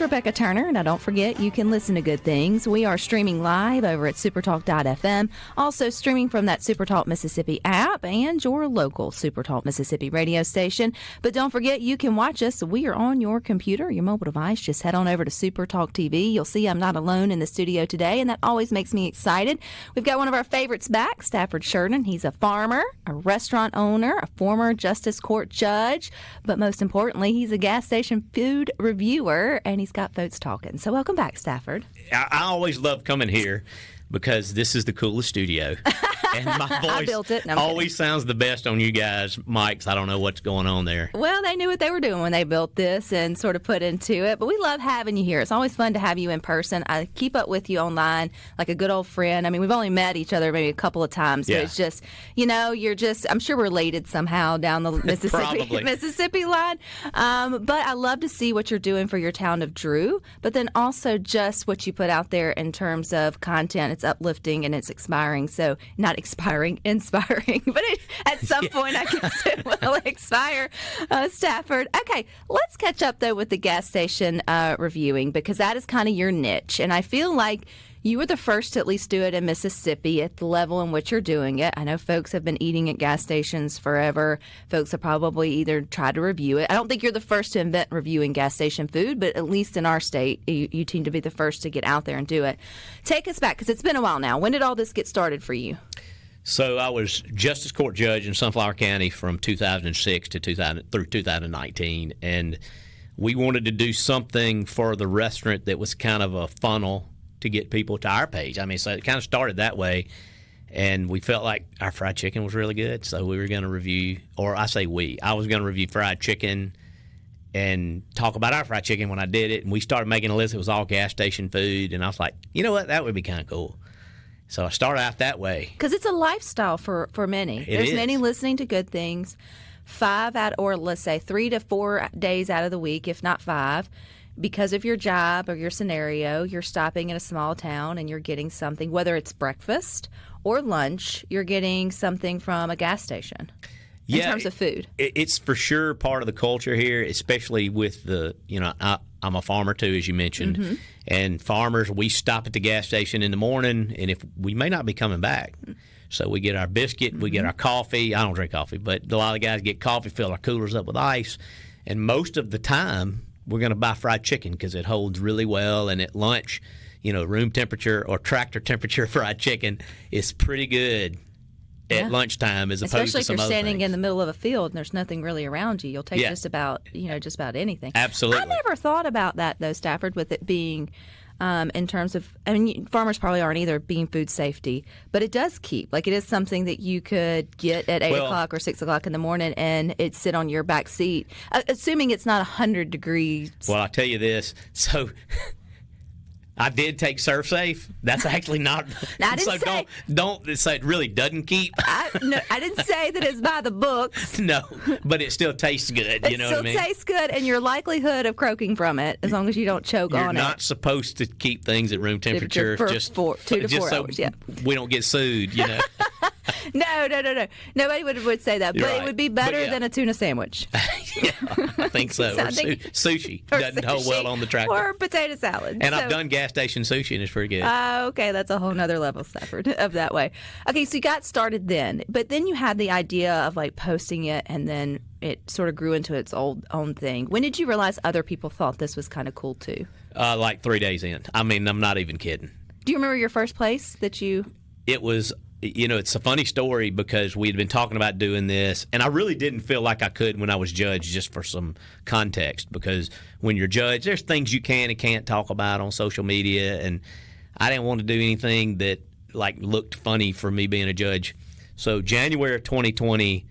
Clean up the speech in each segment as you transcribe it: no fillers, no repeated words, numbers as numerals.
Rebecca Turner. Now, don't forget, you can listen to Good Things. We are streaming live over at supertalk.fm, also streaming from that SuperTalk Mississippi app and your local SuperTalk Mississippi radio station. But don't forget, you can watch us. We are on your computer, your mobile device. Just head on over to SuperTalk TV. You'll see I'm not alone in the studio today, and that always makes me excited. We've got one of our favorites back, Stafford Shurden. He's a farmer, a restaurant owner, a former Justice Court judge, but most importantly, he's a gas station food reviewer, and he's got folks talking. So welcome back, Stafford. I always love coming here because this is the coolest studio. And my voice always sounds the best on you guys' mics. I don't know what's going on there. Well, they knew what they were doing when they built this and sort of put into it. But we love having you here. It's always fun to have you in person. I keep up with you online like a good old friend. I mean, we've only met each other maybe a couple of times. But it's just, you're just, I'm sure related somehow down the Mississippi line. But I love to see what you're doing for your town of Drew. But then also just what you put out there in terms of content. It's uplifting and it's inspiring. So not inspiring, but at some point I guess it will expire. Stafford. Okay, let's catch up though with the gas station reviewing, because that is kind of your niche, and I feel like you were the first to at least do it in Mississippi at the level in which you're doing it. I know folks have been eating at gas stations forever. Folks have probably either tried to review it. I don't think you're the first to invent reviewing gas station food, but at least in our state, you seem to be the first to get out there and do it. Take us back, because it's been a while now. When did all this get started for you? So I was Justice Court judge in Sunflower County from 2006 to 2019, and we wanted to do something for the restaurant that was kind of a funnel to get people to our page. I mean, so it kind of started that way, and we felt like our fried chicken was really good, so we were going to review, or I say I was going to review fried chicken and talk about our fried chicken when I did it, and we started making a list. It was all gas station food, and I was like, you know what, that would be kind of cool. So I started out that way. Because it's a lifestyle for many. There's many listening to Good Things 3 to 4 days out of the week, if not 5. Because of your job or your scenario, you're stopping in a small town and you're getting something, whether it's breakfast or lunch, you're getting something from a gas station. In terms of food. It's for sure part of the culture here, especially with I'm a farmer too, as you mentioned. Mm-hmm. And farmers, we stop at the gas station in the morning, and if we may not be coming back. So we get our biscuit, we get our coffee. I don't drink coffee, but a lot of guys get coffee, fill our coolers up with ice. And most of the time, we're going to buy fried chicken because it holds really well. And at lunch, room temperature or tractor temperature fried chicken is pretty good. At lunchtime, as opposed to some other things. Especially if you're standing in the middle of a field and there's nothing really around you, you'll take just about anything. Absolutely. I never thought about that though, Stafford, with it being in terms of, farmers probably aren't either, being food safety, but it does keep. Like, it is something that you could get at 8 o'clock or 6 o'clock in the morning and it sit on your back seat, assuming it's not 100 degrees. Well, I'll tell you this. So I did take Surf Safe. That's actually not. Now, I didn't say. Don't say it really doesn't keep. I didn't say that it's by the books. No, but it still tastes good. You know what I mean? It still tastes good, and your likelihood of croaking from it, as long as you don't choke on it. You're not supposed to keep things at room temperature for just 2 to 4 hours. Yeah, we don't get sued. No. Nobody would say that. But it would be better than a tuna sandwich. Yeah, I think so. Or sushi doesn't hold well on the tractor. Or potato salad. And I've done gas station sushi, and it's pretty good. Okay, that's a whole nother level, Stafford, of that way. Okay, so you got started then. But then you had the idea of, posting it, and then it sort of grew into its own thing. When did you realize other people thought this was kind of cool, too? 3 days in. I mean, I'm not even kidding. Do you remember your first place that you... It was... it's a funny story because we had been talking about doing this, and I really didn't feel like I could when I was judge, just for some context, because when you're judge, there's things you can and can't talk about on social media, and I didn't want to do anything that looked funny for me being a judge. So January of 2020,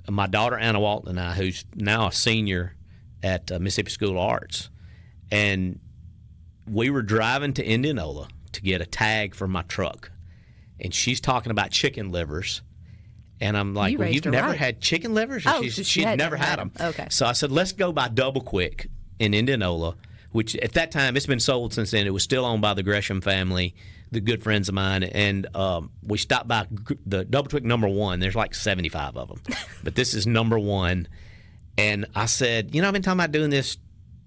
my daughter Anna Walton and I, who's now a senior at Mississippi School of Arts, and we were driving to Indianola to get a tag for my truck. And she's talking about chicken livers. And I'm like, well, you've never had chicken livers? She'd never had them. Okay. So I said, let's go by Double Quick in Indianola, which at that time, it's been sold since then. It was still owned by the Gresham family, the good friends of mine. And we stopped by the Double Quick number 1. There's 75 of them. But this is number 1. And I said, I've been talking about doing this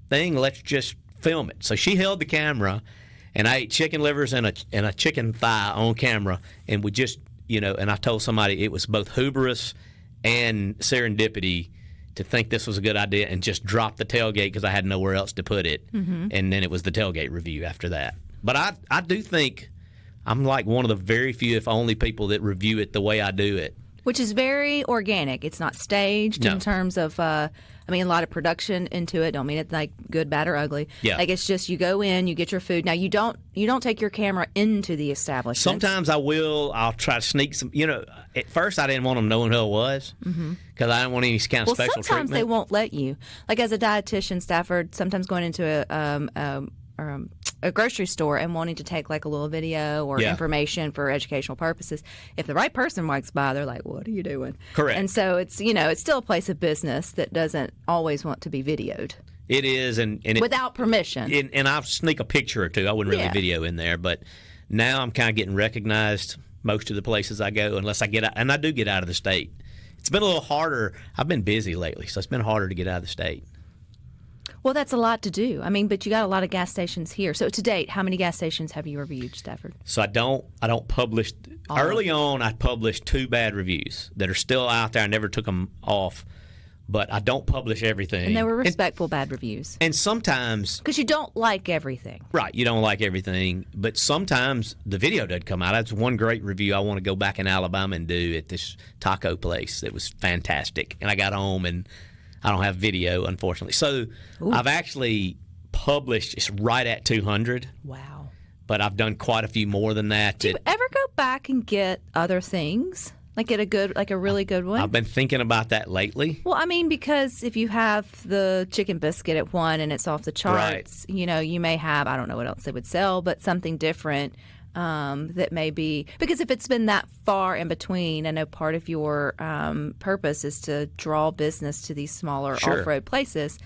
thing. Let's just film it. So she held the camera, and I ate chicken livers and a chicken thigh on camera, and we just, and I told somebody it was both hubris and serendipity to think this was a good idea and just drop the tailgate because I had nowhere else to put it. Mm-hmm. And then it was the tailgate review after that. But I do think I'm like one of the very few, if only, people that review it the way I do it. Which is very organic. It's not staged in terms of, a lot of production into it. Don't mean it like good, bad, or ugly. Yeah. Like it's just you go in, you get your food. Now you don't take your camera into the establishment. Sometimes I will. I'll try to sneak some. At first I didn't want them knowing who I was because I didn't want any kind of special treatment. Sometimes they won't let you. Like as a dietitian, Stafford, sometimes going into a grocery store and wanting to take like a little video or information for educational purposes. If the right person walks by, they're like, "What are you doing?" Correct. And so it's it's still a place of business that doesn't always want to be videoed. It is, and without permission. And I'll sneak a picture or two. I wouldn't really video in there, but now I'm kind of getting recognized most of the places I go, unless I get out, and I do get out of the state. It's been a little harder. I've been busy lately, so it's been harder to get out of the state. Well, that's a lot to do. But you got a lot of gas stations here. So to date, how many gas stations have you reviewed, Stafford? So I don't publish. Early on, I published 2 bad reviews that are still out there. I never took them off, but I don't publish everything. And they were respectful bad reviews. And sometimes, because you don't like everything. Right, you don't like everything, but sometimes the video doesn't come out. That's one great review I want to go back in Alabama and do at this taco place. It was fantastic. And I got home and I don't have video, unfortunately. So I've actually published, it's right at 200. Wow. But I've done quite a few more than that. Do you ever go back and get other things? Like get a really good one? I've been thinking about that lately. Well, because if you have the chicken biscuit at one and it's off the charts, you may have, I don't know what else they would sell, but something different. That may be, because if it's been that far in between, I know part of your purpose is to draw business to these smaller off-road places.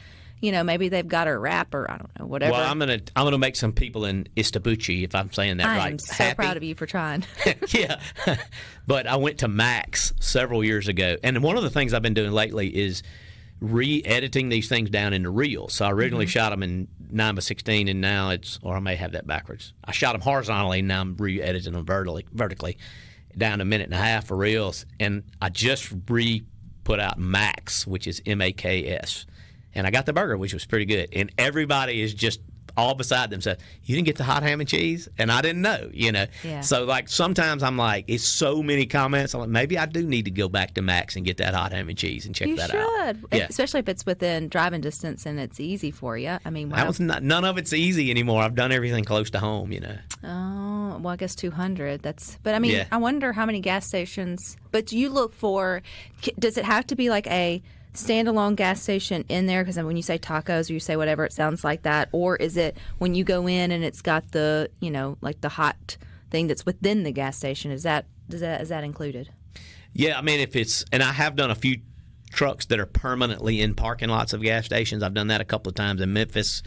Maybe they've got a wrap or I don't know, whatever. Well, I'm gonna make some people in Istabuchi, if I'm saying that right. I'm so proud of you for trying. Yeah, but I went to Max several years ago, and one of the things I've been doing lately is re-editing these things down into reels. So I originally shot them in 9x16, and now or I may have that backwards. I shot them horizontally, and now I'm re-editing them vertically down to 1.5 minutes for reels. And I just put out Max, which is MAKS. And I got the burger, which was pretty good. And everybody is just all beside themselves. You didn't get the hot ham and cheese? And I didn't know, Yeah. So, like, sometimes I'm like, it's so many comments. I'm like, maybe I do need to go back to Max and get that hot ham and cheese and check that out. You should. Especially if it's within driving distance and it's easy for you. None of it's easy anymore. I've done everything close to home, Oh, well, I guess 200. I wonder how many gas stations. But you look for, does it have to be like a standalone gas station in there? Because when you say tacos or you say whatever, it sounds like that. Or is it when you go in and it's got the, like the hot thing that's within the gas station? Is that included? Yeah, if it's, and I have done a few trucks that are permanently in parking lots of gas stations. I've done that a couple of times in Memphis,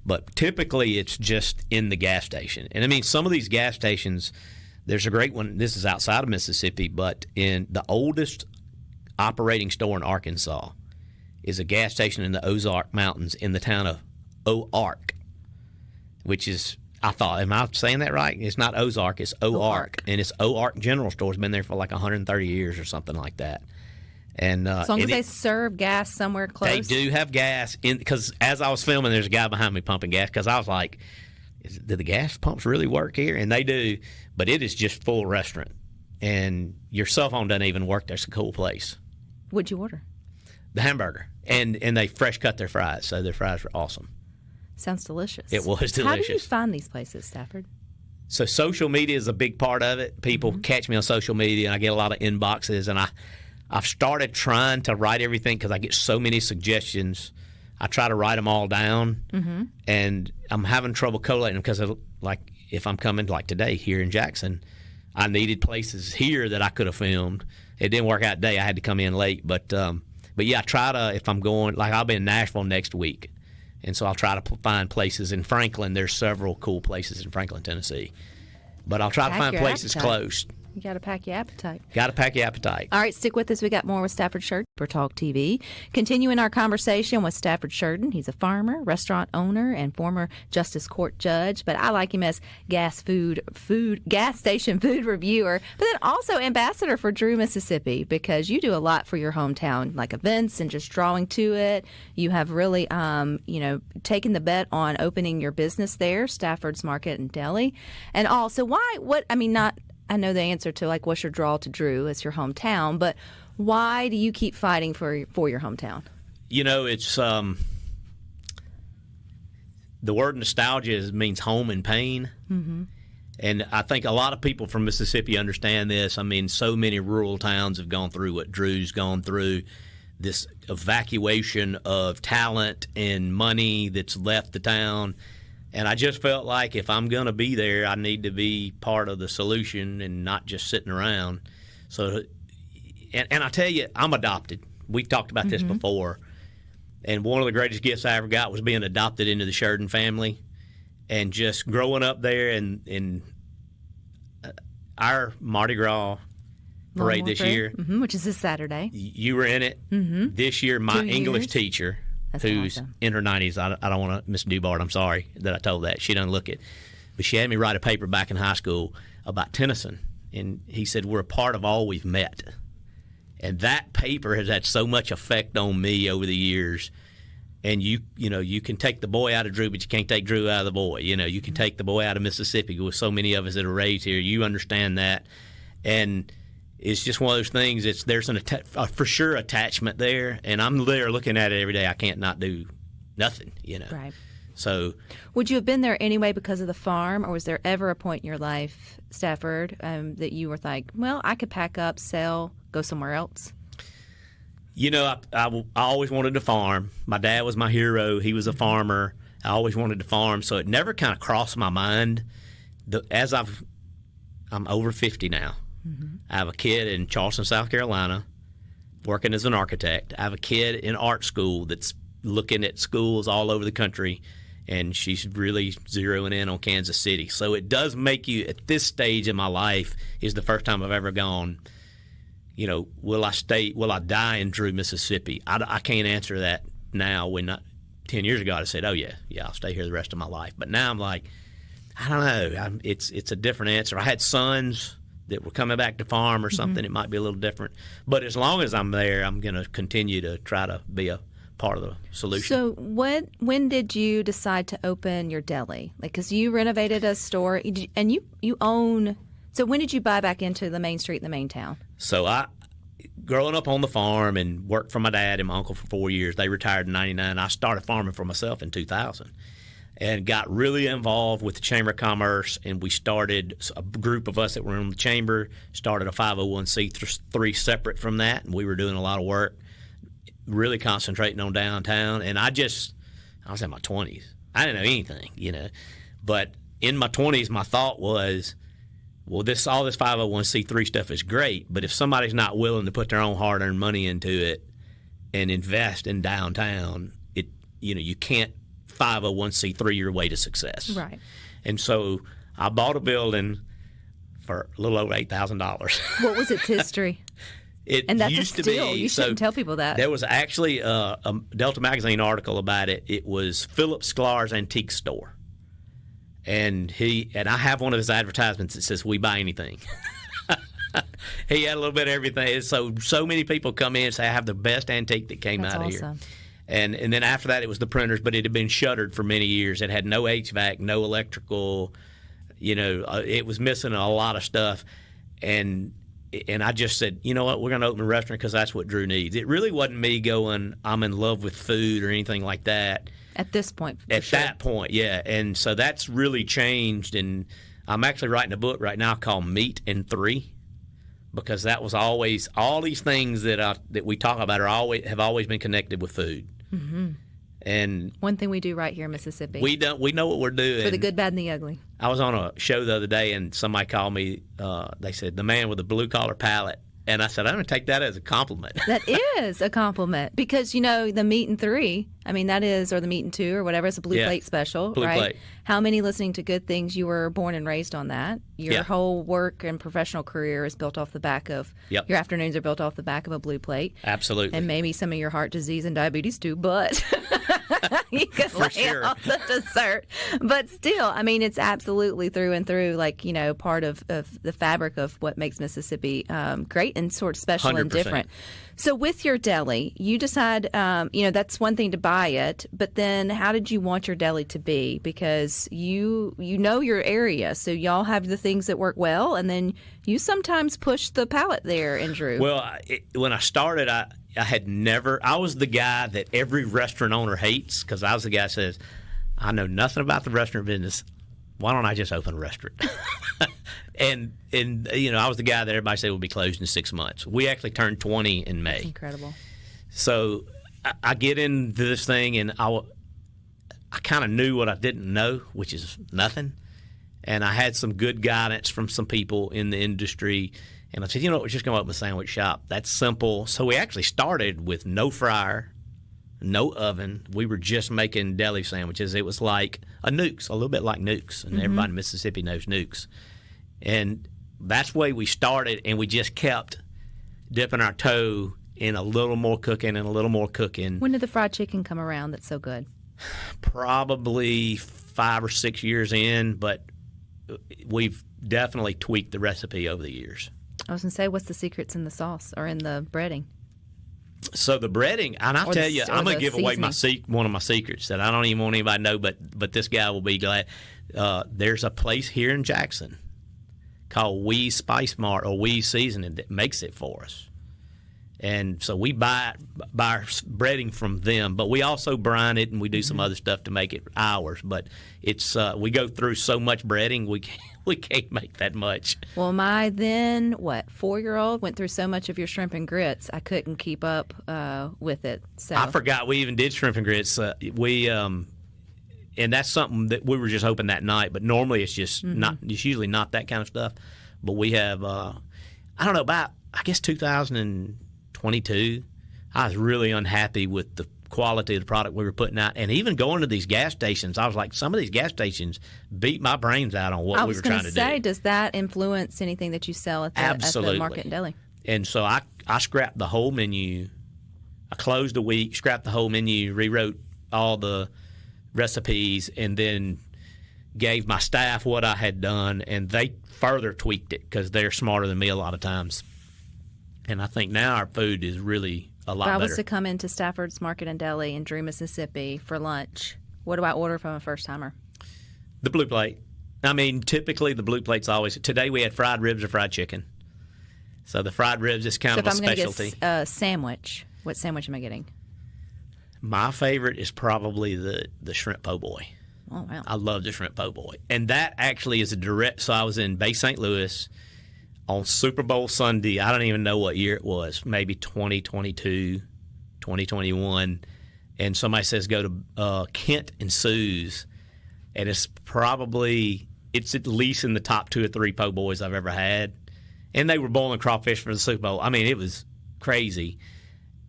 but typically it's just in the gas station. And some of these gas stations, there's a great one. This is outside of Mississippi, but in the oldest operating store in Arkansas is a gas station in the Ozark Mountains in the town of Oark, which is, I thought, am I saying that right? It's not Ozark, it's Oark. And it's Oark General Store. It's been there for like 130 years or something like that. And as long as they serve gas somewhere close. They do have gas, because as I was filming, there's a guy behind me pumping gas, because I was like, do the gas pumps really work here? And they do, but it is just full restaurant. And your cell phone doesn't even work. That's a cool place. What'd you order? The hamburger. And they fresh cut their fries, so their fries were awesome. Sounds delicious. It was delicious. How do you find these places, Stafford? So social media is a big part of it. People catch me on social media, and I get a lot of inboxes. And I've started trying to write everything because I get so many suggestions. I try to write them all down, and I'm having trouble collating them because, like, if I'm coming, like today here in Jackson, I needed places here that I could have filmed. It didn't work out today. I had to come in late. But yeah, I try to, if I'm going, like I'll be in Nashville next week. And so I'll try to find places in Franklin. There's several cool places in Franklin, Tennessee. But I'll try to find places close. You got to pack your appetite. Got to pack your appetite. All right, stick with us. We got more with Stafford Shurden for SuperTalk TV. Continuing our conversation with Stafford Shurden. He's a farmer, restaurant owner, and former Justice Court judge. But I like him as gas station food reviewer. But then also ambassador for Drew, Mississippi, because you do a lot for your hometown, like events and just drawing to it. You have really, taken the bet on opening your business there, Stafford's Market and Deli. And also, I know the answer to, like, what's your draw to Drew? It's your hometown. But why do you keep fighting for your hometown? It's the word nostalgia means home and pain. Mm-hmm. And I think a lot of people from Mississippi understand this. I mean, so many rural towns have gone through what Drew's gone through, this evacuation of talent and money that's left the town. And I just felt like if I'm going to be there, I need to be part of the solution and not just sitting around. So, and I tell you, I'm adopted. We've talked about this before. And one of the greatest gifts I ever got was being adopted into the Shurden family. And just growing up there in our Mardi Gras parade this year. Mm-hmm, which is this Saturday. You were in it. Mm-hmm. This year, my English teacher, who's awesome, in her 90s. I don't want to, Miss Dubart, I'm sorry that I told that. She doesn't look it. But she had me write a paper back in high school about Tennyson. And he said, we're a part of all we've met. And that paper has had so much effect on me over the years. And you can take the boy out of Drew, but you can't take Drew out of the boy. You can take the boy out of Mississippi with so many of us that are raised here. You understand that. And it's just one of those things. There's for sure attachment there, and I'm there looking at it every day. I can't not do nothing, Right. So, would you have been there anyway because of the farm, or was there ever a point in your life, Stafford, that you were like, well, I could pack up, sell, go somewhere else? I always wanted to farm. My dad was my hero. He was a farmer. I always wanted to farm, so it never kind of crossed my mind. I'm over 50 now. Mm-hmm. I have a kid in Charleston, South Carolina, working as an architect. I have a kid in art school that's looking at schools all over the country, and she's really zeroing in on Kansas City. So it does make you, at this stage in my life, is the first time I've ever gone, will I die in Drew, Mississippi? I can't answer that now. When 10 years ago I'd have said, oh, yeah, I'll stay here the rest of my life. But now I'm like, I don't know. It's a different answer. I had sons that were coming back to farm or something. Mm-hmm. It might be a little different. But as long as I'm there, I'm going to continue to try to be a part of the solution. So when did you decide to open your deli? Because you renovated a store, and you own. So when did you buy back into the main street in the main town? So growing up on the farm and worked for my dad and my uncle for 4 years. They retired in 1999. I started farming for myself in 2000. And got really involved with the Chamber of Commerce, and we started, a group of us that were in the Chamber, started a 501c3 separate from that, and we were doing a lot of work, really concentrating on downtown. And I was in my 20s. I didn't know anything, But in my 20s, my thought was, well, all this 501c3 stuff is great, but if somebody's not willing to put their own hard-earned money into it and invest in downtown, you can't 501c3 your way to success. Right. And so I bought a building for a little over $8,000. What was its history? And that's used to be. You shouldn't tell people that. There was actually a Delta Magazine article about it. It was Philip Sklar's antique store. And I have one of his advertisements that says, "We buy anything." He had a little bit of everything. So many people come in and say, "I have the best antique that came out of awesome. here." And then after that, it was the printers, but it had been shuttered for many years. It had no HVAC, no electrical. It was missing a lot of stuff. And I just said, you know what, we're going to open a restaurant because that's what Drew needs. It really wasn't me going, I'm in love with food or anything like that. At this point, that point, yeah. And so that's really changed. And I'm actually writing a book right now called Meat and Three, because that was always, all these things that we talk about have always been connected with food. Mm-hmm. And one thing we do right here in Mississippi. We know what we're doing. For the good, bad, and the ugly. I was on a show the other day, and somebody called me. They said, the man with the blue-collar palate And I said, I'm going to take that as a compliment. That is a compliment because, the meat and 3, I mean, that is, or the meat and 2 or whatever, it's a Blue Plate special, Blue right? Plate. How many listening to good things, you were born and raised on that. Your whole work and professional career is built off the back of, your afternoons are built off the back of a Blue Plate. Absolutely. And maybe some of your heart disease and diabetes too, but you can lay off the dessert. But still, I mean, it's absolutely through and through, part of the fabric of what makes Mississippi great and sort of special 100%. and different. So with your deli, you decide, that's one thing to buy it, but then how did you want your deli to be? Because you know your area, so y'all have the things that work well, and then you sometimes push the palate there, Andrew. Well, when I started, I was the guy that every restaurant owner hates because I was the guy that says, I know nothing about the restaurant business. Why don't I just open a restaurant? And I was the guy that everybody said would be closed in 6 months. We actually turned 20 in May. That's incredible. So I get into this thing, and I kind of knew what I didn't know, which is nothing. And I had some good guidance from some people in the industry. And I said, we're just going to open a sandwich shop. That's simple. So we actually started with no fryer, no oven. We were just making deli sandwiches. It was like a Nukes, a little bit like Nukes. And everybody in Mississippi knows Nukes. And that's the way we started, and we just kept dipping our toe in a little more cooking and a little more cooking. When did the fried chicken come around that's so good? Probably 5 or 6 years in, but we've definitely tweaked the recipe over the years. I was going to say, what's the secrets in the sauce or in the breading? So the breading, and I'll tell you, I'm going to give away one of my secrets that I don't even want anybody to know, but this guy will be glad. There's a place here in Jackson called Wee's Spice Mart or Wee's Seasoning that makes it for us. And so we buy our breading from them, but we also brine it and we do some other stuff to make it ours. But it's we go through so much breading, we can't make that much. Well, my then 4-year-old went through so much of your shrimp and grits, I couldn't keep up with it. So I forgot we even did shrimp and grits. And that's something that we were just hoping that night. But normally it's just not. It's usually not that kind of stuff. But we have, I don't know, about I guess 2022. I was really unhappy with the quality of the product we were putting out, and even going to these gas stations, I was like, some of these gas stations beat my brains out on what we were trying to do. I was going to say, does that influence anything that you sell at the market and deli? And so I scrapped the whole menu. I closed a week, scrapped the whole menu, rewrote all the recipes, and then gave my staff what I had done, and they further tweaked it because they're smarter than me a lot of times. And I think now our food is really a lot better. If I was to come into Stafford's Market and Deli in Drew, Mississippi for lunch, what do I order from a first-timer? The Blue Plate. I mean, typically the Blue Plate's always – today we had fried ribs or fried chicken. So the fried ribs is kind of a specialty. So if I'm going to get a sandwich, what sandwich am I getting? My favorite is probably the shrimp po' boy. Oh, wow. I love the shrimp po' boy. And that actually is a direct – so I was in Bay St. Louis on Super Bowl Sunday. I don't even know what year it was, maybe 2022, 2021. And somebody says go to Kent and Sue's, and it's at least in the top 2 or 3 po' boys I've ever had. And they were boiling crawfish for the Super Bowl. I mean, it was crazy.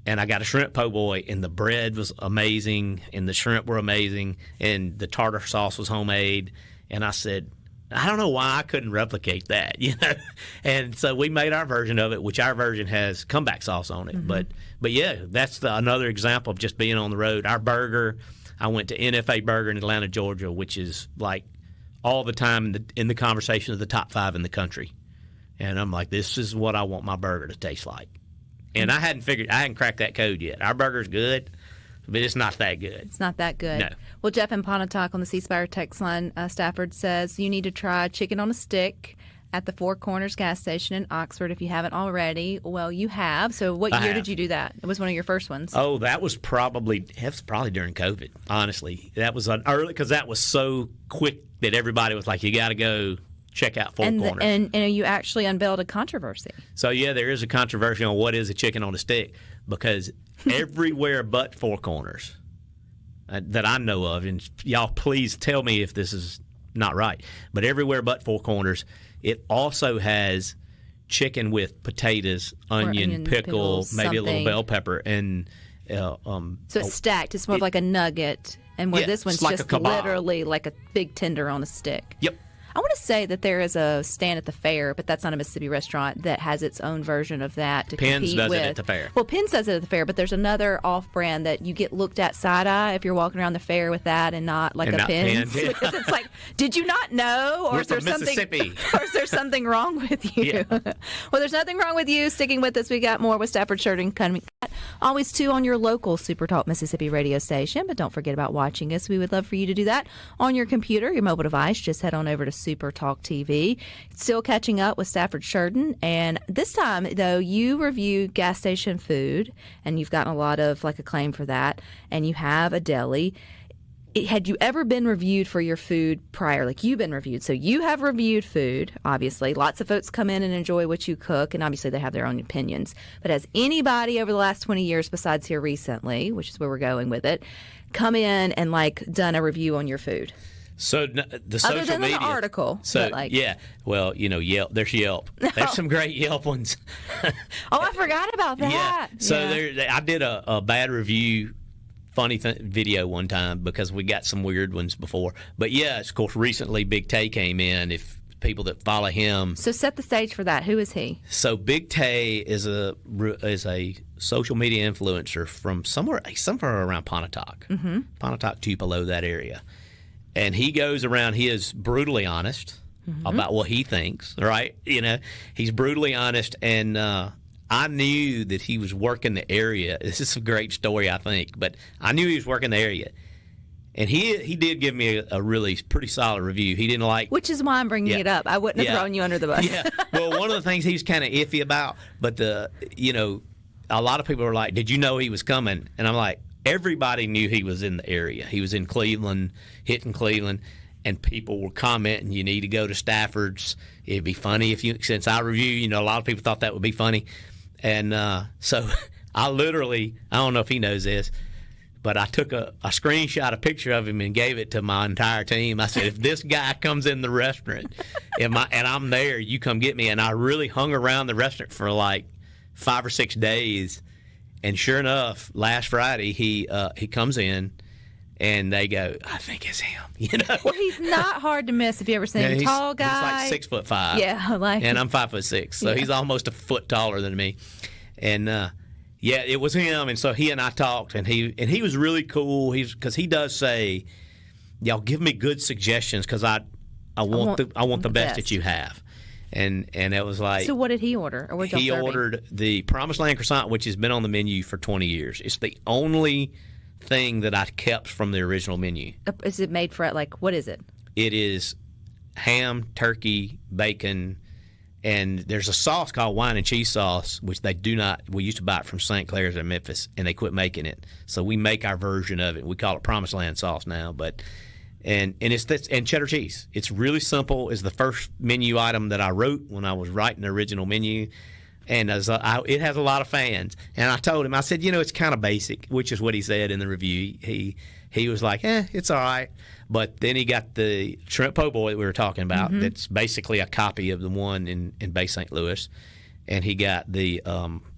And I got a shrimp po' boy, and the bread was amazing, and the shrimp were amazing, and the tartar sauce was homemade. And I said, I don't know why I couldn't replicate that, you know. And so we made our version of it, which our version has comeback sauce on it. Mm-hmm. But yeah, that's another example of just being on the road. Our burger, I went to NFA Burger in Atlanta, Georgia, which is like all the time in the conversation of the top 5 in the country. And I'm like, this is what I want my burger to taste like. And I hadn't cracked that code yet. Our burger's good, but it's not that good. It's not that good. No. Well, Jeff in Pontotoc on the C Spire text line, Stafford says you need to try chicken on a stick at the Four Corners gas station in Oxford if you haven't already. Well, you have. So what year did you do that? It was one of your first ones. Oh, that was probably during COVID, honestly. That was early because that was so quick that everybody was like, you got to go check out Four Corners. And you actually unveiled a controversy. So, yeah, there is a controversy on what is a chicken on a stick because everywhere but Four Corners that I know of, and y'all please tell me if this is not right, but everywhere but Four Corners, it also has chicken with potatoes, onion, pickle, maybe a little bell pepper, and so it's stacked. It's more of like a nugget, and where this one's like just literally like a big tender on a stick. Yep. I want to say that there is a stand at the fair, but that's not a Mississippi restaurant, that has its own version of that to Penn's compete does with. it at the fair. Well, Penn's does it at the fair, but there's another off-brand that you get looked at side-eye if you're walking around the fair with that and not like Penn's. Yeah. Because it's like, did you not know? Or We're is there from Mississippi. or is there something wrong with you? Yeah. Well, there's nothing wrong with you. Sticking with us, we got more with Stafford Shurden coming. Always too on your local SuperTalk Mississippi radio station, but don't forget about watching us. We would love for you to do that on your computer, your mobile device. Just head on over to SuperTalk TV. Still catching up with Stafford Shurden, and this time though you review gas station food, and you've gotten a lot of acclaim for that, and you have a deli. Had you ever been reviewed for your food prior? You've been reviewed, so you have reviewed food. Obviously, lots of folks come in and enjoy what you cook, and obviously they have their own opinions. But has anybody over the last 20 years, besides here recently, which is where we're going with it, come in and done a review on your food? So the social other than media an article. So well, Yelp. There's Yelp. There's some great Yelp ones. Oh, I forgot about that. Yeah. So I did a bad review, funny video one time because we got some weird ones before. But of course, recently Big Tay came in. If people that follow him. So set the stage for that. Who is he? So Big Tay is a social media influencer from somewhere around Pontotoc, Pontotoc, Tupelo, that area. And he goes around, he is brutally honest about what he thinks, right? He's brutally honest. And I knew that he was working the area. This is a great story, I think. But I knew he was working the area. And he did give me a really pretty solid review. He didn't like... Which is why I'm bringing it up. I wouldn't have thrown you under the bus. Yeah. Well, one of the things he's kind of iffy about, but a lot of people are like, did you know he was coming? And I'm like, everybody knew he was in the area. He was in Cleveland, hitting Cleveland, and people were commenting, you need to go to Stafford's. It'd be funny since I review, a lot of people thought that would be funny. And so I don't know if he knows this, but I took a screenshot, a picture of him, and gave it to my entire team. I said, if this guy comes in the restaurant and I'm there, you come get me. And I really hung around the restaurant for 5 or 6 days. And sure enough, last Friday he comes in, and they go, I think it's him. Well, he's not hard to miss if you ever seen him. Tall guy. He's 6'5". Yeah, and I'm 5'6", so he's almost a foot taller than me. And it was him. And so he and I talked, and he was really cool. Because he does say, y'all give me good suggestions because I want the best that you have. And it was like... So what did he order? Or he ordered the Promised Land croissant, which has been on the menu for 20 years. It's the only thing that I kept from the original menu. Is it made for, what is it? It is ham, turkey, bacon, and there's a sauce called wine and cheese sauce, which they do not... We used to buy it from St. Clair's in Memphis, and they quit making it. So we make our version of it. We call it Promised Land sauce now, but... And cheddar cheese. It's really simple. It's the first menu item that I wrote when I was writing the original menu, and it has a lot of fans. And I told him, I said, it's kind of basic, which is what he said in the review. He was like, it's all right. But then he got the shrimp po' boy that we were talking about. That's basically a copy of the one in Bay St. Louis, and he got the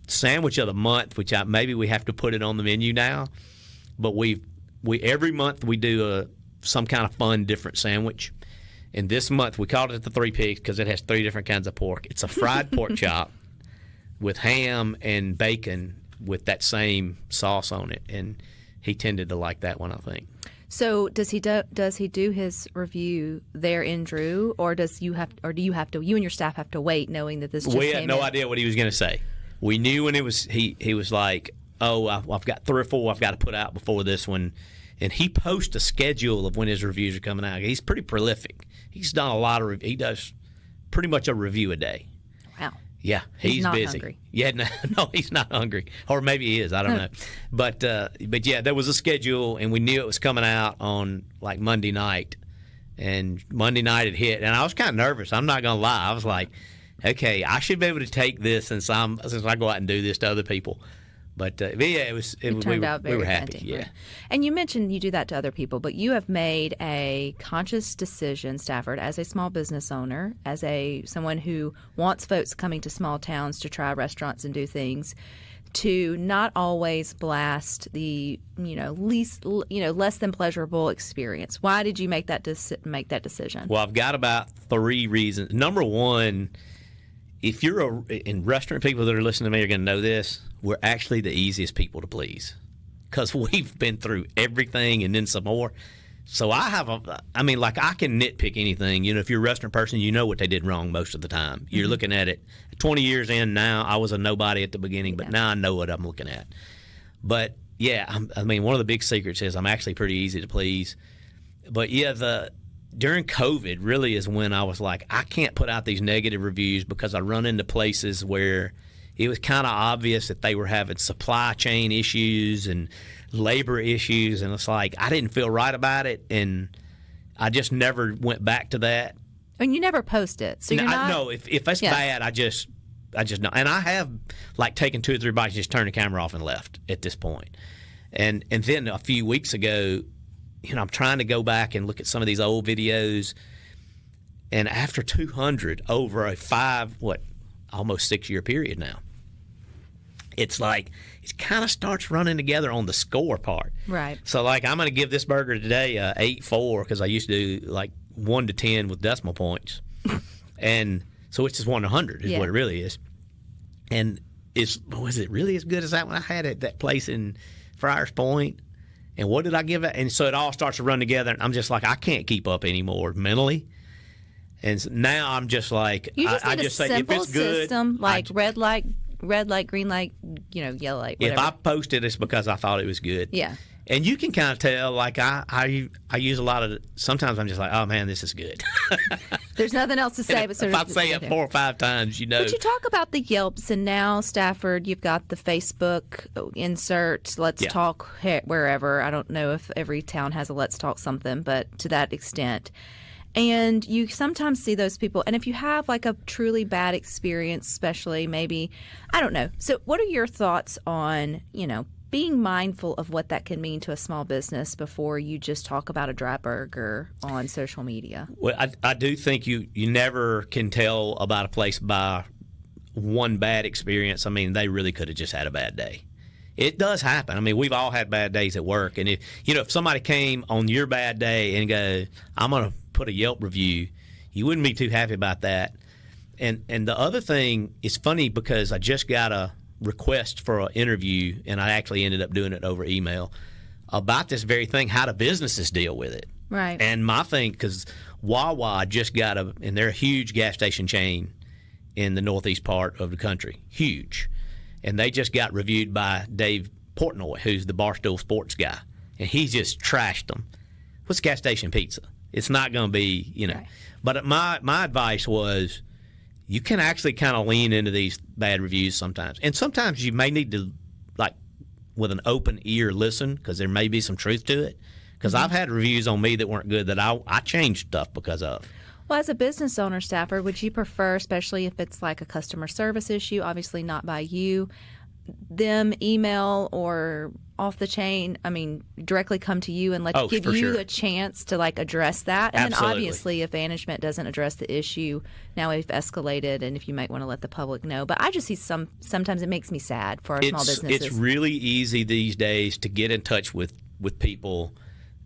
sandwich of the month, which maybe we have to put it on the menu now. But we every month we do some kind of fun, different sandwich. And this month, we called it the 3 Pigs because it has 3 different kinds of pork. It's a fried pork chop with ham and bacon with that same sauce on it. And he tended to like that one, I think. So does he do his review there in Drew, or do you and your staff have to wait, knowing that this just We had no idea what he was going to say. We knew when it was he was like, I've got 3 or 4 I've got to put out before this one. And he posts a schedule of when his reviews are coming out. He's pretty prolific. He's done a lot of he does pretty much a review a day. Wow. Yeah, he's not busy. Hungry. Yeah, no, he's not hungry, or maybe he is. I don't know. But yeah, there was a schedule, and we knew it was coming out on Monday night, and Monday night it hit, and I was kind of nervous. I'm not gonna lie. I was like, okay, I should be able to take this since I go out and do this to other people. But yeah, it turned out very we were happy. authentic, Yeah. right? And you mentioned you do that to other people, but you have made a conscious decision, Stafford, as a small business owner, as someone who wants folks coming to small towns to try restaurants and do things, to not always blast the less than pleasurable experience. Why did you make that decision? Well, I've got about 3 reasons. Number one, if you're in restaurant, people that are listening to me are going to know this. We're actually the easiest people to please because we've been through everything and then some more. So I can nitpick anything. If you're a restaurant person, you know what they did wrong most of the time. You're looking at it 20 years in now. I was a nobody at the beginning, but now I know what I'm looking at. But yeah, one of the big secrets is I'm actually pretty easy to please. But yeah, during COVID really is when I was like, I can't put out these negative reviews because I run into places where it was kind of obvious that they were having supply chain issues and labor issues, and it's like I didn't feel right about it, and I just never went back to that. And you never post it, so you're not. No, if that's bad, I just know. And I have taken 2 or 3 bites, just turned the camera off and left at this point. And then a few weeks ago, I'm trying to go back and look at some of these old videos, and after 200 over a almost 6-year period now, it's like it kind of starts running together on the score part. Right. So I'm going to give this burger today a 8.4 because I used to do 1 to 10 with decimal points, and so it's just 1 to 100 is what it really is. And was it really as good as that one I had at that place in Friars Point? And what did I give it? And so it all starts to run together, and I'm just like, I can't keep up anymore mentally. And so now I'm just like, you just need I just a say if simple it's good, system red light, green light, yellow light. Whatever. If I post it, it's because I thought it was good. Yeah. And you can kind of tell, I use a lot of. Sometimes I'm just like, oh man, this is good. There's nothing else to say, but if I say it 4 or 5 times, But you talk about the Yelps, and now Stafford, you've got the Facebook insert. Let's talk wherever. I don't know if every town has a Let's Talk something, but to that extent. And you sometimes see those people, and if you have a truly bad experience, especially maybe, I don't know. So what are your thoughts on, being mindful of what that can mean to a small business before you just talk about a dry burger on social media? Well, I do think you never can tell about a place by one bad experience. They really could have just had a bad day. It does happen. We've all had bad days at work, and if somebody came on your bad day and go, I'm going to put a Yelp review, you wouldn't be too happy about that. And the other thing is funny because I just got a request for an interview, and I actually ended up doing it over email about this very thing, how do businesses deal with it. Right. And my thing, because Wawa just got and they're a huge gas station chain in the northeast part of the country, huge. And they just got reviewed by Dave Portnoy, who's the Barstool Sports guy, and he just trashed them. What's gas station pizza? It's not going to be, Right. But my advice was, you can actually kind of lean into these bad reviews sometimes. And sometimes you may need to, with an open ear, listen, because there may be some truth to it. Because I've had reviews on me that weren't good that I changed stuff because of. Well, as a business owner, Stafford, would you prefer, especially if it's a customer service issue, obviously not by you, them email or off the chain, directly come to you and give you a chance to address that? And Absolutely. Then obviously if management doesn't address the issue, now we've escalated, and if you might want to let the public know. But I just see sometimes it makes me sad for our small businesses. It's really easy these days to get in touch with people,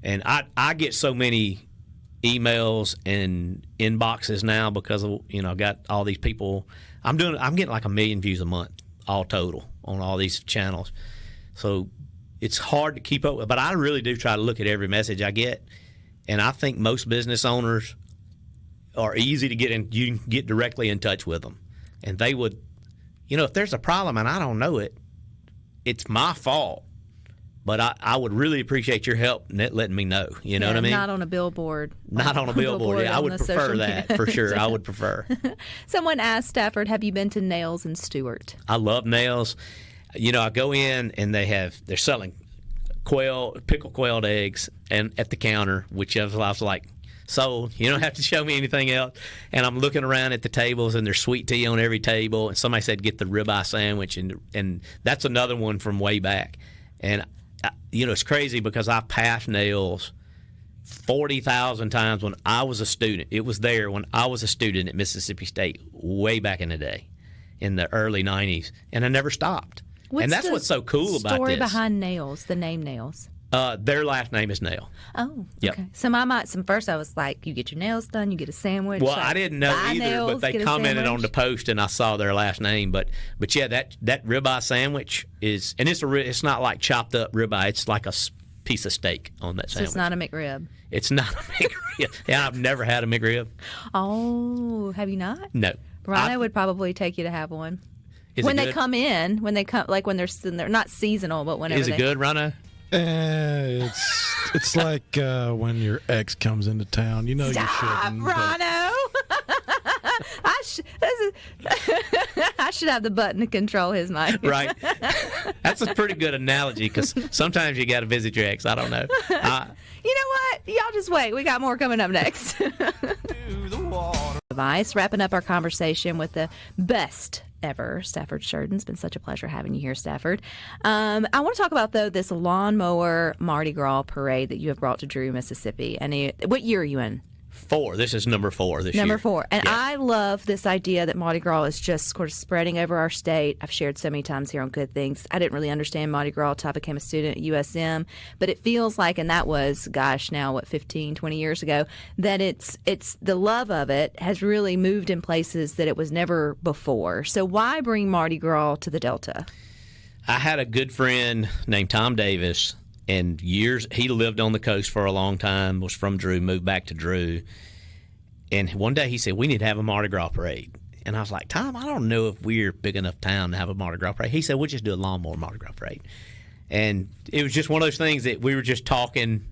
and I get so many emails and inboxes now because of, I've got all these people. I'm getting 1 million views a month all total on all these channels. So it's hard to keep up with, but I really do try to look at every message I get. And I think most business owners are easy to get in. You can get directly in touch with them. And they would, if there's a problem and I don't know it, it's my fault. But I would really appreciate your help letting me know. You know what I mean? Not on a billboard. Not on a billboard. Yeah, I would prefer that for sure. I would prefer. Someone asked, Stafford, have you been to Nails in Stewart? I love Nails. I go in and they're selling pickled quailed eggs and at the counter, which I was like, So you don't have to show me anything else. And I'm looking around at the tables, and there's sweet tea on every table. And somebody said, get the ribeye sandwich. And that's another one from way back. And, it's crazy because I passed Nails 40,000 times when I was a student. It was there when I was a student at Mississippi State way back in the day, in the early 90s. And I never stopped. And that's what's so cool about this. Story behind Nails, the name Nails. Their last name is Nail. Oh, yep. Okay. So first I was like, you get your nails done, you get a sandwich. Well, like, I didn't know either, nails, but they commented on the post, and I saw their last name. But yeah, that ribeye sandwich is, and it's not like chopped up ribeye. It's like a piece of steak on that sandwich. So it's not a McRib. It's not a McRib. Yeah, I've never had a McRib. Oh, have you not? No. Rhino would probably take you to have one. When they come, like when they're not seasonal, but whenever. Is it good, Rhino? It's like when your ex comes into town. You know you shouldn't. Rhino. I should have the button to control his mic. Right. That's a pretty good analogy because sometimes you got to visit your ex. I don't know. You know what? Y'all just wait. We got more coming up next. Device, wrapping up our conversation with the best ever, Stafford Shurden. It's been such a pleasure having you here, Stafford. I want to talk about, though, this lawnmower Mardi Gras parade that you have brought to Drew, Mississippi. And what year are you in? 4. This is number 4 this year. Number 4. And yeah. I love this idea that Mardi Gras is just sort of spreading over our state. I've shared so many times here on Good Things. I didn't really understand Mardi Gras until I became a student at USM. But it feels like, and that was, 15, 20 years ago, that it's the love of it has really moved in places that it was never before. So why bring Mardi Gras to the Delta? I had a good friend named Tom Davis. And he lived on the coast for a long time, was from Drew, moved back to Drew. And one day he said, we need to have a Mardi Gras parade. And I was like, Tom, I don't know if we're a big enough town to have a Mardi Gras parade. He said, we'll just do a lawnmower Mardi Gras parade. And it was just one of those things that we were just talking,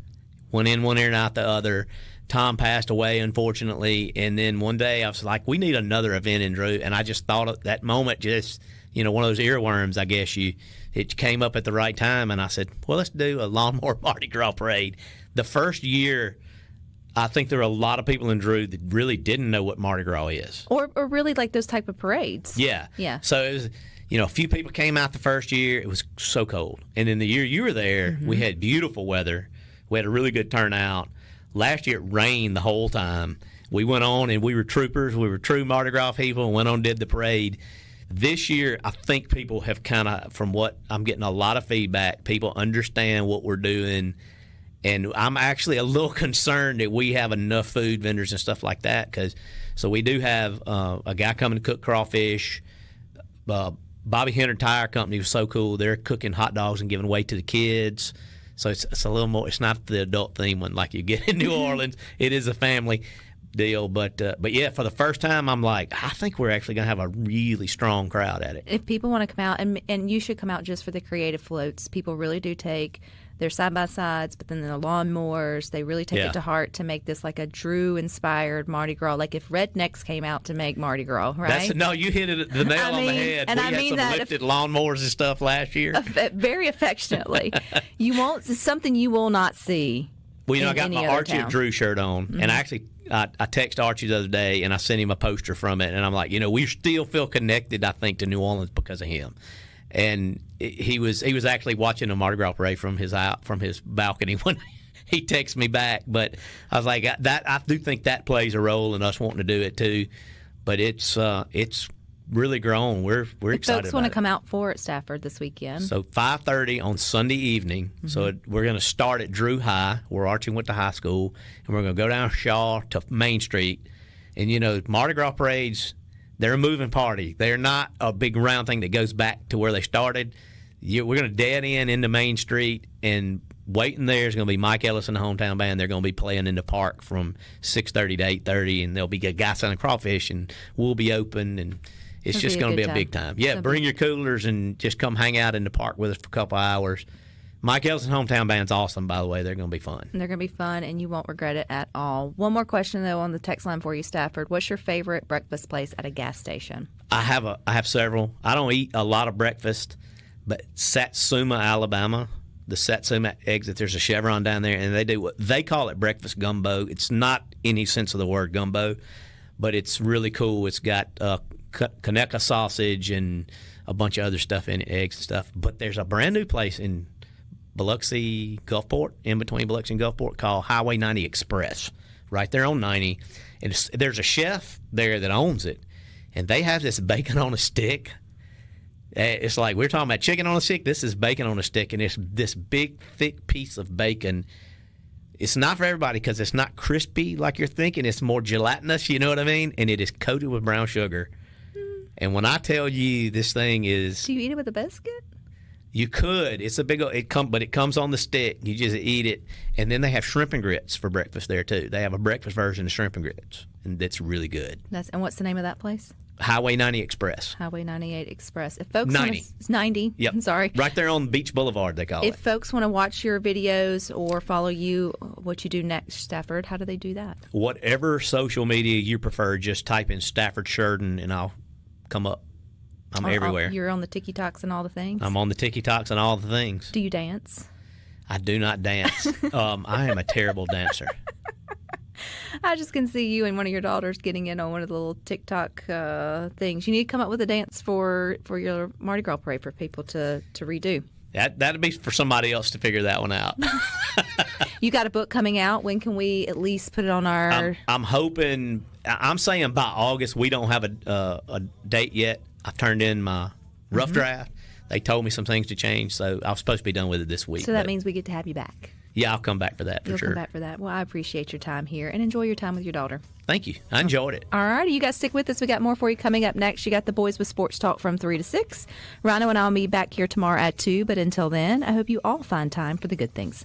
one in one ear and out the other. Tom passed away, unfortunately. And then one day I was like, we need another event in Drew. And I just thought at that moment, just, one of those earworms, I guess it came up at the right time, and I said, well, let's do a lawnmower Mardi Gras parade. The first year, I think there were a lot of people in Drew that really didn't know what Mardi Gras is. Or really like those type of parades. Yeah. Yeah. So it was, a few people came out the first year. It was so cold. And then the year you were there, we had beautiful weather. We had a really good turnout. Last year, it rained the whole time. We went on, and we were troopers. We were true Mardi Gras people, and went on and did the parade. This year, I think people have kind of, from what I'm getting a lot of feedback, people understand what we're doing. And I'm actually a little concerned that we have enough food vendors and stuff like that. So we do have a guy coming to cook crawfish. Bobby Henner Tire Company was so cool. They're cooking hot dogs and giving away to the kids. So it's a little more, it's not the adult theme one like you get in New Orleans. It is a family deal, but yeah, for the first time, I'm like, I think we're actually going to have a really strong crowd at it. If people want to come out, and you should come out just for the creative floats. People really do take their side-by-sides, but then the lawnmowers, they really take it to heart to make this like a Drew-inspired Mardi Gras. Like if Rednecks came out to make Mardi Gras, right? No, you hit it the nail on the head. And we had some lifted lawnmowers and stuff last year. Very affectionately. It's something you will not see. Well, I got my Archie at Drew shirt on, and I texted Archie the other day, and I sent him a poster from it, and I'm like, we still feel connected, I think, to New Orleans because of him. And he was actually watching a Mardi Gras parade from his balcony when he texted me back. But I was like, I do think that plays a role in us wanting to do it too. But it's really grown. We're excited. Folks want to come out for it, Stafford, this weekend. So 5:30 on Sunday evening. So we're going to start at Drew High, where Archie went to high school, and we're going to go down Shaw to Main Street. And Mardi Gras parades, they're a moving party. They're not a big round thing that goes back to where they started. We're going to dead end into Main Street, and waiting there is going to be Mike Ellis and the Hometown Band. They're going to be playing in the park from 6:30 to 8:30, and there'll be a guy selling crawfish, and we'll be open, and it's just going to be a big time. Yeah, bring your coolers and just come hang out in the park with us for a couple hours. Mike Ellis and Hometown Band's awesome, by the way. They're going to be fun. They're going to be fun, and you won't regret it at all. One more question, though, on the text line for you, Stafford. What's your favorite breakfast place at a gas station? I have several. I don't eat a lot of breakfast, but Satsuma, Alabama, the Satsuma exit, there's a Chevron down there, and they do what they call it breakfast gumbo. It's not any sense of the word gumbo, but it's really cool. It's got Kaneka sausage and a bunch of other stuff in it, eggs and stuff. But there's a brand new place in Biloxi, Gulfport, in between Biloxi and Gulfport, called Highway 90 Express, right there on 90. And there's a chef there that owns it, and they have this bacon on a stick. It's like we're talking about chicken on a stick. This is bacon on a stick, and it's this big, thick piece of bacon. It's not for everybody because it's not crispy like you're thinking. It's more gelatinous, you know what I mean? And it is coated with brown sugar. And when I tell you this thing is... Do you eat it with a biscuit? You could. It's a big... but it comes on the stick. You just eat it. And then they have shrimp and grits for breakfast there, too. They have a breakfast version of shrimp and grits, and that's really good. And what's the name of that place? Highway 90 Express. Highway 98 Express. If folks 90. It's 90. Yep. I'm sorry. Right there on Beach Boulevard, they call it. If folks want to watch your videos or follow you, what you do next, Stafford, how do they do that? Whatever social media you prefer, just type in Stafford Shurden, and I'll come up. I'm everywhere. You're on the TikToks and all the things? I'm on the TikToks and all the things. Do you dance? I do not dance. I am a terrible dancer. I just can see you and one of your daughters getting in on one of the little TikTok things. You need to come up with a dance for your Mardi Gras parade for people to redo. That'd be for somebody else to figure that one out. You got a book coming out. When can we at least put it on our... I'm hoping... I'm saying by August. We don't have a date yet. I've turned in my rough draft. They told me some things to change, so I was supposed to be done with it this week. So that means we get to have you back. Yeah, I'll come back for that, for sure. You'll come back for that. Well, I appreciate your time here, and enjoy your time with your daughter. Thank you. I enjoyed it. All right, you guys stick with us. We got more for you coming up next. You got the boys with Sports Talk from 3 to 6. Rhino and I will be back here tomorrow at 2, but until then, I hope you all find time for the good things.